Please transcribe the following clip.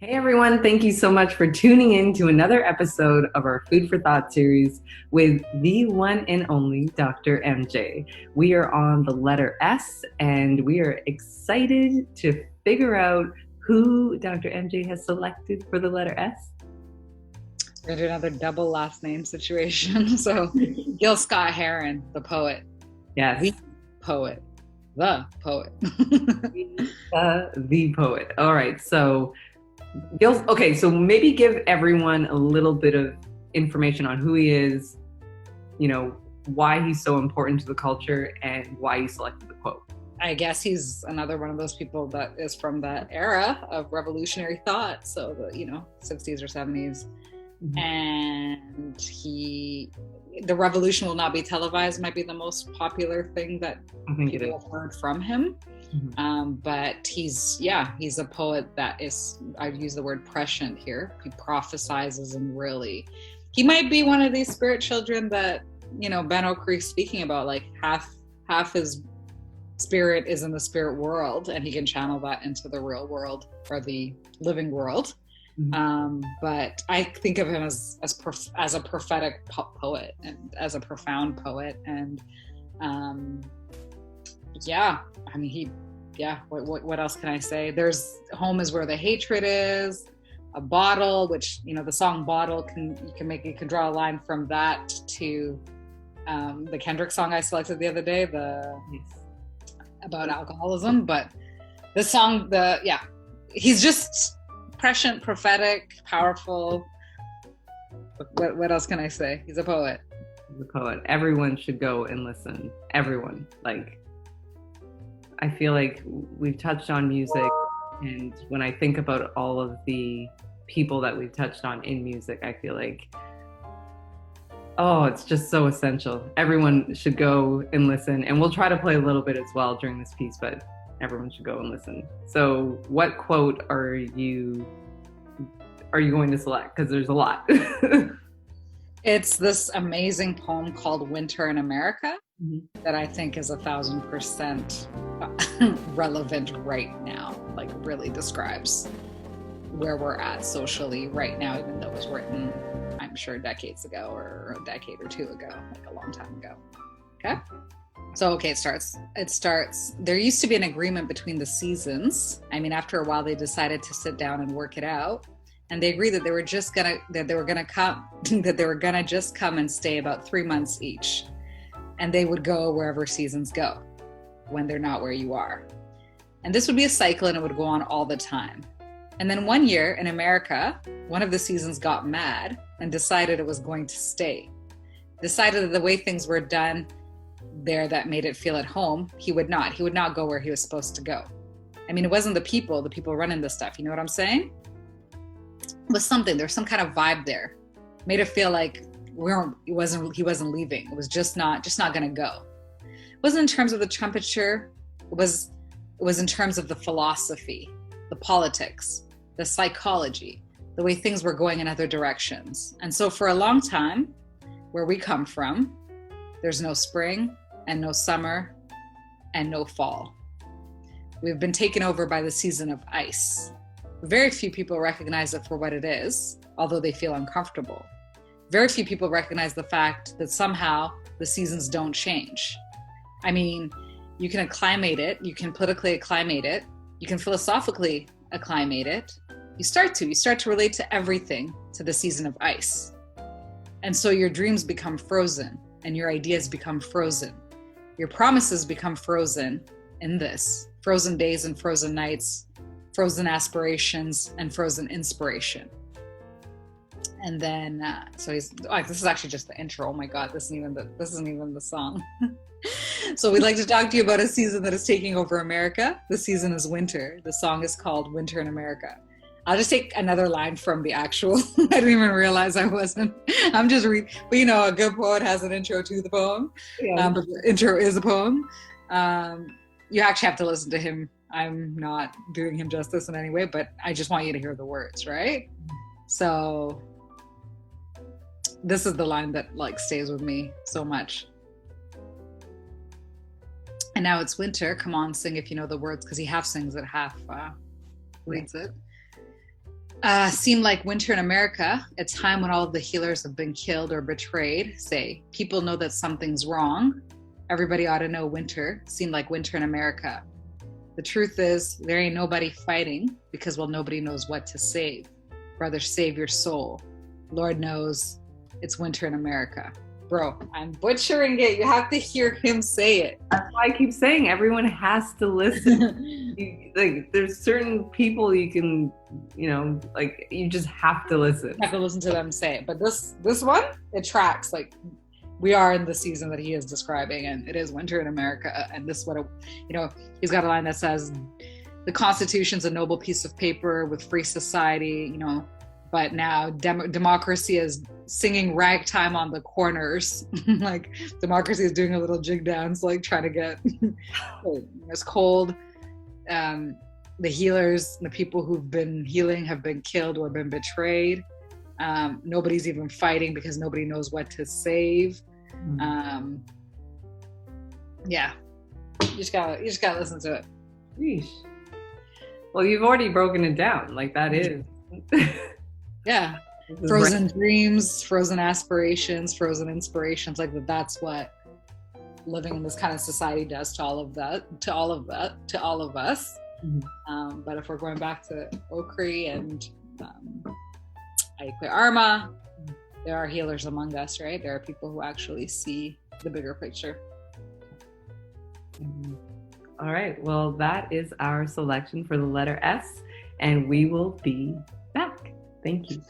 Hey everyone, thank you so much for tuning in to another episode of our Food for Thought series with the one and only Dr. MJ. We are on the letter S and we are excited to figure out who Dr. MJ has selected for the letter S. We're gonna do another double last name situation. So Gil Scott-Heron, the poet. Yes. The poet. The poet. The poet. All right, so okay, so maybe give everyone a little bit of information on who he is, why he's so important to the culture and why you selected the quote. I guess he's another one of those people that is from that era of revolutionary thought. So the, 60s or 70s. Mm-hmm. And the revolution will not be televised might be the most popular thing that people have heard from him. Mm-hmm. But he's a poet that is, I'd use the word prescient here. He prophesizes and really, he might be one of these spirit children that, Ben O'Cree's speaking about, like half his spirit is in the spirit world and he can channel that into the real world or the living world. Mm-hmm. But I think of him as a prophetic poet and as a profound poet. And what else can I say? There's home is where the hatred is, a bottle, which, the song Bottle you can draw a line from that to the Kendrick song I selected the other day, about alcoholism. But the song, he's just prescient, prophetic, powerful. What else can I say? He's a poet. He's a poet. Everyone should go and listen. Everyone. I feel like we've touched on music, and when I think about all of the people that we've touched on in music, I feel like, it's just so essential. Everyone should go and listen, and we'll try to play a little bit as well during this piece, but everyone should go and listen. So what quote are you going to select? Because there's a lot. It's this amazing poem called Winter in America, mm-hmm. that I think is 1,000% relevant right now. Like, really describes where we're at socially right now, even though it was written, I'm sure, decades ago or a decade or two ago, like a long time ago. Okay? So, it starts, there used to be an agreement between the seasons. I mean, after a while, they decided to sit down and work it out. And they agreed that they were gonna just come and stay about 3 months each. And they would go wherever seasons go when they're not where you are. And this would be a cycle and it would go on all the time. And then one year in America, one of the seasons got mad and decided it was going to stay. Decided that the way things were done there that made it feel at home, he would not go where he was supposed to go. I mean, it wasn't the people running the stuff. You know what I'm saying? It was something, there's some kind of vibe there. Made it feel like he wasn't leaving. It was just not gonna go. It wasn't in terms of the temperature. It was in terms of the philosophy, the politics, the psychology, the way things were going in other directions. And so for a long time, where we come from, there's no spring and no summer and no fall. We've been taken over by the season of ice. Very few people recognize it for what it is, although they feel uncomfortable. Very few people recognize the fact that somehow the seasons don't change. I mean, you can acclimate it, you can politically acclimate it, you can philosophically acclimate it. You start to relate to everything to the season of ice. And so your dreams become frozen and your ideas become frozen. Your promises become frozen in this. Frozen days and frozen nights, frozen aspirations and frozen inspiration. And then, this is actually just the intro. Oh my God, this isn't even the song. So we'd like to talk to you about a season that is taking over America. The season is winter. The song is called Winter in America. I'll just take another line from the actual. I didn't even realize I wasn't. I'm just reading. But a good poet has an intro to the poem. Yeah. But the intro is a poem. You actually have to listen to him. I'm not doing him justice in any way, but I just want you to hear the words, right? So this is the line that stays with me so much. And now it's winter. Come on, sing if you know the words, because he half sings it, half reads it. Seem like winter in America, a time when all of the healers have been killed or betrayed. Say, people know that something's wrong. Everybody ought to know winter. Seem like winter in America. The truth is, there ain't nobody fighting because, well, nobody knows what to save. Brother, save your soul. Lord knows it's winter in America. Bro, I'm butchering it. You have to hear him say it. That's why I keep saying everyone has to listen. There's certain people you can, you just have to listen. You have to listen to them say it. But this one, it tracks. Like, we are in the season that he is describing, and it is winter in America. And this is what, he's got a line that says, the Constitution's a noble piece of paper with free society, but now democracy is singing ragtime on the corners. Like, democracy is doing a little jig dance, like trying to get, it's cold. The healers, the people who've been healing have been killed or been betrayed. Nobody's even fighting because nobody knows what to save. Yeah, you just gotta listen to it. Sheesh. Well, you've already broken it down. Like, that is. Yeah. Frozen dreams, frozen aspirations, frozen inspirations. Like, that's what living in this kind of society does to all of us. Mm-hmm. But if we're going back to Okri and Aikwe Arma, there are healers among us, right? There are people who actually see the bigger picture. Mm-hmm. All right. Well, that is our selection for the letter S, and we will be back. Thank you.